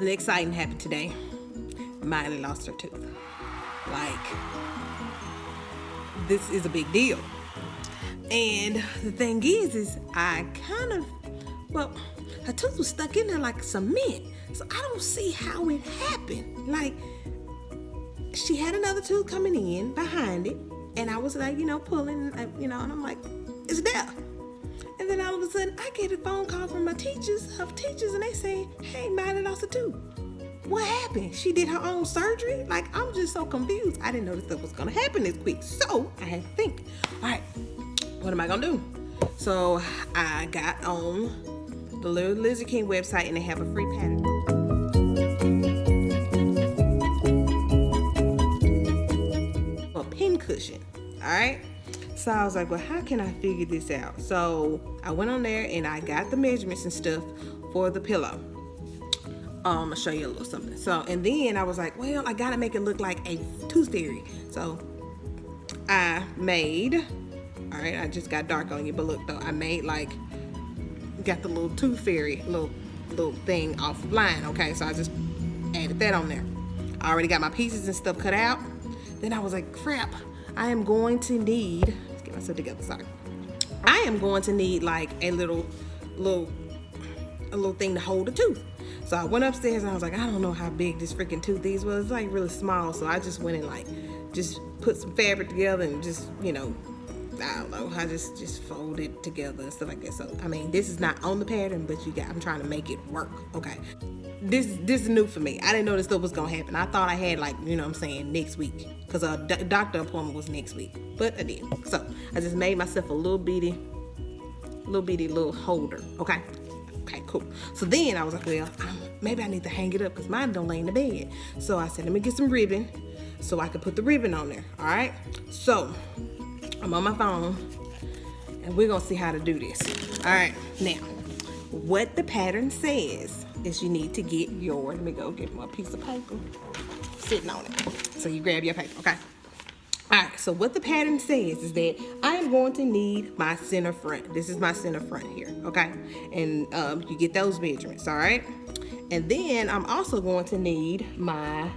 something exciting happened today. Miley lost her tooth. Like, this is a big deal. And the thing is I kind of, well, her tooth was stuck in there like cement. So I don't see how it happened. Like, she had another tooth coming in behind it. And I was like, pulling, and I'm like, it's there. And then all of a sudden, I get a phone call from my teachers, and they say, hey, Miley lost a tooth. What happened? She did her own surgery? Like, I'm just so confused. I didn't know this stuff was going to happen this quick. So I had to think, all right, what am I going to do? So I got on the Little Lizard King website, and they have a free pattern. A pin cushion, all right? So I was like, well, how can I figure this out? So I went on there and I got the measurements and stuff for the pillow. I'll show you a little something. So, and then I was like, well, I gotta make it look like a tooth fairy. So I made, all right, I just got dark on you, but look though, I made got the little tooth fairy, little thing offline, okay? So I just added that on there. I already got my pieces and stuff cut out. Then I was like, crap, I am going to need, let's get myself together, sorry. I am going to need like a little thing to hold the tooth. So I went upstairs and I was like, I don't know how big this freaking tooth is. Well, it's like really small. So I just went and just put some fabric together and just, I don't know, I just fold it together and stuff like that. So, I mean, this is not on the pattern, but I'm trying to make it work. Okay. This is new for me. I didn't know this stuff was going to happen. I thought I had next week, because a doctor appointment was next week, but I didn't. So I just made myself a little bitty holder. Okay, cool. So then I was like, well, maybe I need to hang it up because mine don't lay in the bed. So I said, let me get some ribbon so I could put the ribbon on there. All right. So I'm on my phone and we're going to see how to do this. All right. Now, what the pattern says is you need to get let me go get my piece of paper sitting on it. So you grab your paper. Okay. All right, so what the pattern says is that I am going to need my center front. This is my center front here, okay? And you get those measurements, all right? And then I'm also going to need my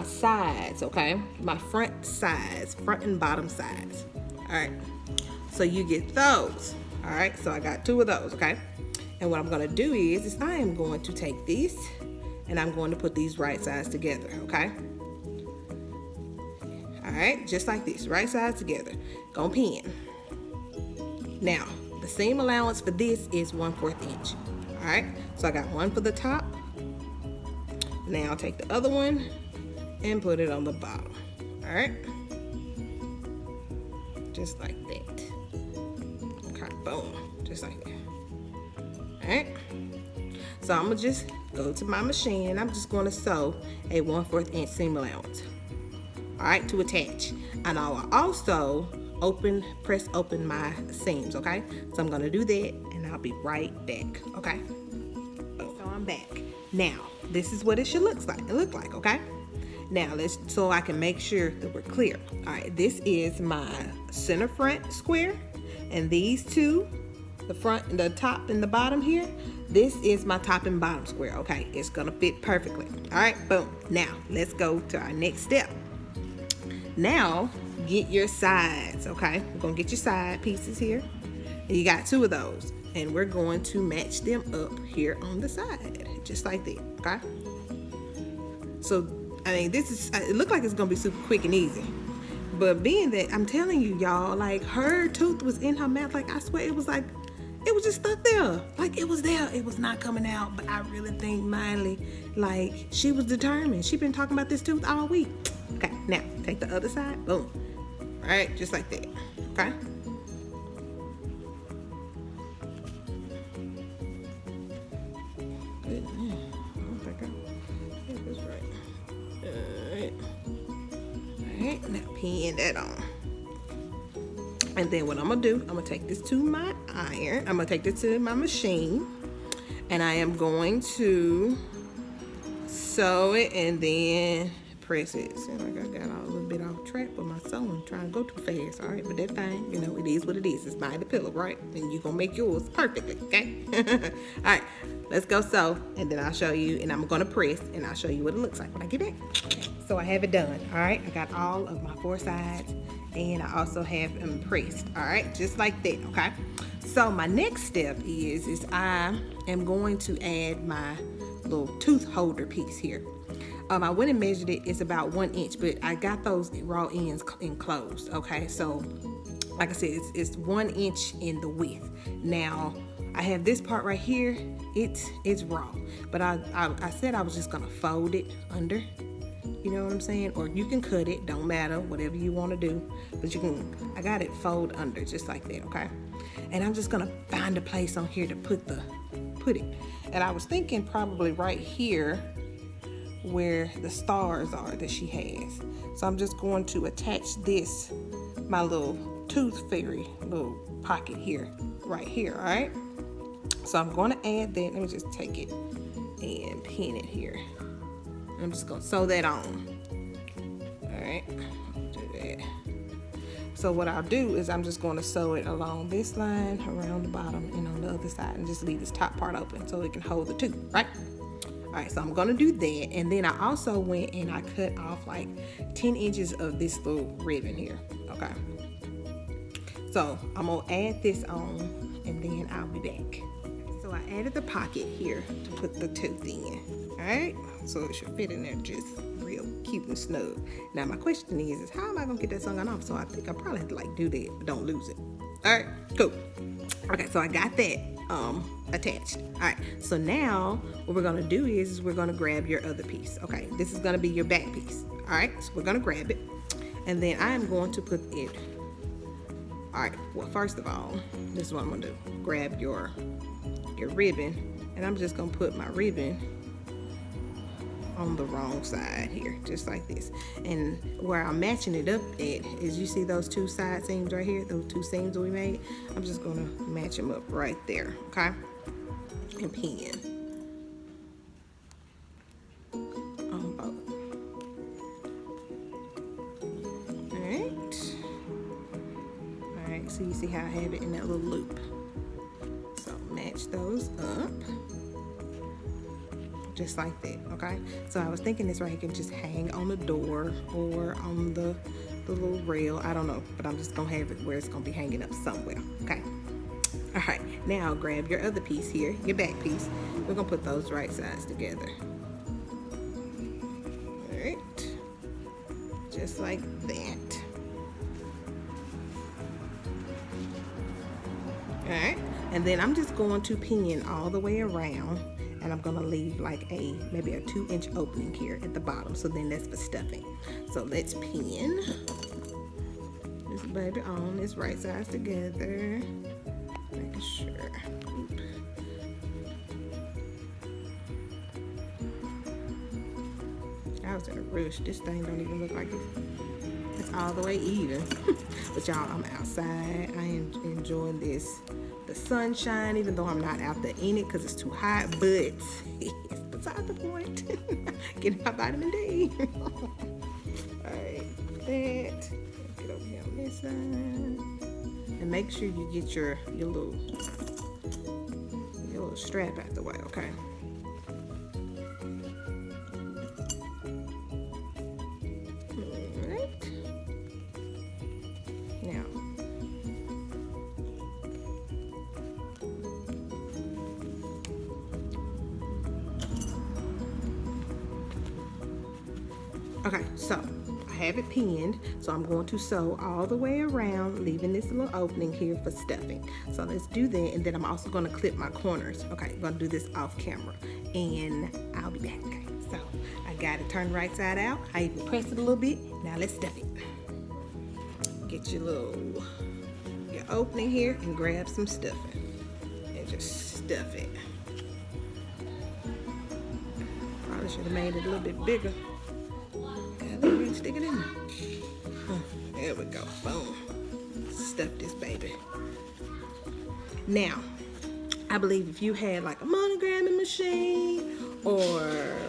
sides, okay? My front sides, front and bottom sides, all right? So you get those, all right? So I got 2 of those, okay? And what I'm gonna do is I am going to take these and I'm going to put these right sides together, okay? All right, just like this, right sides together. Gonna pin. Now, the seam allowance for this is 1/4 inch. All right, so I got one for the top. Now I'll take the other one and put it on the bottom. All right, just like that. Okay, boom, just like that. All right, so I'm gonna just go to my machine. I'm just gonna sew a 1/4 inch seam allowance. All right, to attach. And I will also press open my seams, okay? So I'm gonna do that and I'll be right back, okay? So I'm back. Now, this is what it should look like, okay? Now, so I can make sure that we're clear. All right, this is my center front square, and these 2, the front and the top and the bottom here, this is my top and bottom square, okay? It's gonna fit perfectly. All right, boom. Now, let's go to our next step. Now, get your sides, okay? We're gonna get your side pieces here. And you got 2 of those. And we're going to match them up here on the side, just like that, okay? So, I mean, it looked like it's gonna be super quick and easy. But being that, I'm telling you, y'all, like, her tooth was in her mouth. Like, I swear it was just stuck there. Like, it was there. It was not coming out. But I really think Miley, like, she was determined. She been talking about this tooth all week. Okay, now take the other side, boom. All right, just like that, okay? Good. I don't think I did this right. All right, now pin that on. And then what I'm gonna do, I'm gonna take this to my iron. I'm gonna take this to my machine, and I am going to sew it and then press it. Seems like I got a little bit off track with my sewing, trying to go too fast. All right, but that's fine. You know, it is what it is. It's by the pillow, right? And you're gonna make yours perfectly, okay? All right, let's go sew, and then I'll show you, and I'm gonna press, and I'll show you what it looks like when I get back. So I have it done. All right, I got all of my 4 sides, and I also have them pressed. All right, just like that, okay? So my next step is I am going to add my little tooth holder piece here. I went and measured it. It's about 1 inch, but I got those raw ends enclosed. Okay, so like I said, it's 1 inch in the width. Now I have this part right here. It's raw, but I said I was just gonna fold it under. You know what I'm saying? Or you can cut it. Don't matter. Whatever you want to do, but you can. I got it fold under just like that. Okay, and I'm just gonna find a place on here to put it. And I was thinking probably right here where the stars are that she has. So I'm just going to attach this, my little tooth fairy little pocket here, right here, all right? So I'm going to add that. Let me just take it and pin it here. I'm just going to sew that on. All right, do that. So what I'll do is I'm just going to sew it along this line, around the bottom, and on the other side, and just leave this top part open so it can hold the tooth, right? All right, so I'm gonna do that, and then I also went and I cut off like 10 inches of this little ribbon here, okay? So I'm gonna add this on, and then I'll be back. So I added the pocket here to put the tooth in, all right? So it should fit in there just real cute and snug. Now my question is how am I gonna get that sung off? So I think I probably have to like do that, but don't lose it. All right, cool. Okay, so I got that attached. All right, so now what we're gonna do is we're gonna grab your other piece. Okay, this is gonna be your back piece. All right, so we're gonna grab it, and then I am going to put it. All right, well, first of all, this is what I'm gonna do. Grab your ribbon, and I'm just gonna put my ribbon on the wrong side here, just like this. And where I'm matching it up at is, you see those 2 side seams right here, those 2 seams that we made? I'm just gonna match them up right there, okay? And pin on both. All right, so you see how I have it in that little loop. So match those up. Just like that, okay? So I was thinking this right here can just hang on the door or on the little rail. I don't know, but I'm just gonna have it where it's gonna be hanging up somewhere, okay? All right, now grab your other piece here, your back piece. We're gonna put those right sides together. All right, just like that. All right, and then I'm just going to pin all the way around, and I'm gonna leave like maybe a 2-inch opening here at the bottom. So then that's for stuffing. So let's pin this baby on this right sides together. Making sure. Oop. I was in a rush. This thing don't even look like it's all the way even. But y'all, I'm outside. I am enjoying the sunshine, even though I'm not out there in it because it's too hot, but it's beside the point. Getting my vitamin D. Alright, that. Get over here on this side. And make sure you get your little strap out the way, okay? Alright. Now, okay, so I have it pinned, so I'm going to sew all the way around, leaving this little opening here for stuffing. So let's do that, and then I'm also going to clip my corners. Okay, I'm going to do this off camera, and I'll be back. So I got it turned right side out. I even pressed it a little bit. Now let's stuff it. Get your opening here and grab some stuffing, and just stuff it. Probably should have made it a little bit bigger. Stick it in there. There we go. Boom. Stuff this baby. Now, I believe if you had like a monogramming machine or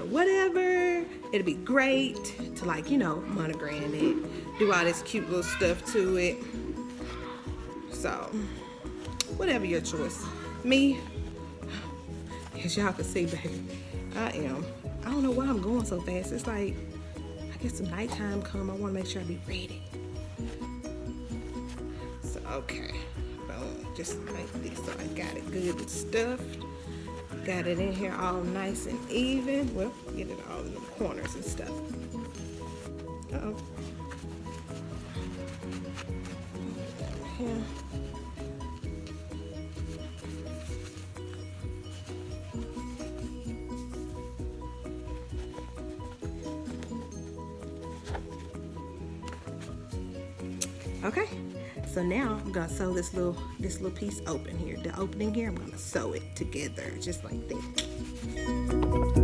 whatever, it'd be great to, like, you know, monogram it, do all this cute little stuff to it. So, whatever your choice. Me, as y'all can see, baby, I don't know why I'm going so fast. It's like, I guess the nighttime come, I want to make sure I be ready. So, okay, boom, just like this. So I got it good and stuffed. Got it in here all nice and even. Well, get it all in the corners and stuff. Uh-oh. Here. Okay, so now I'm gonna sew this little piece open here. The opening here, I'm gonna sew it together just like that.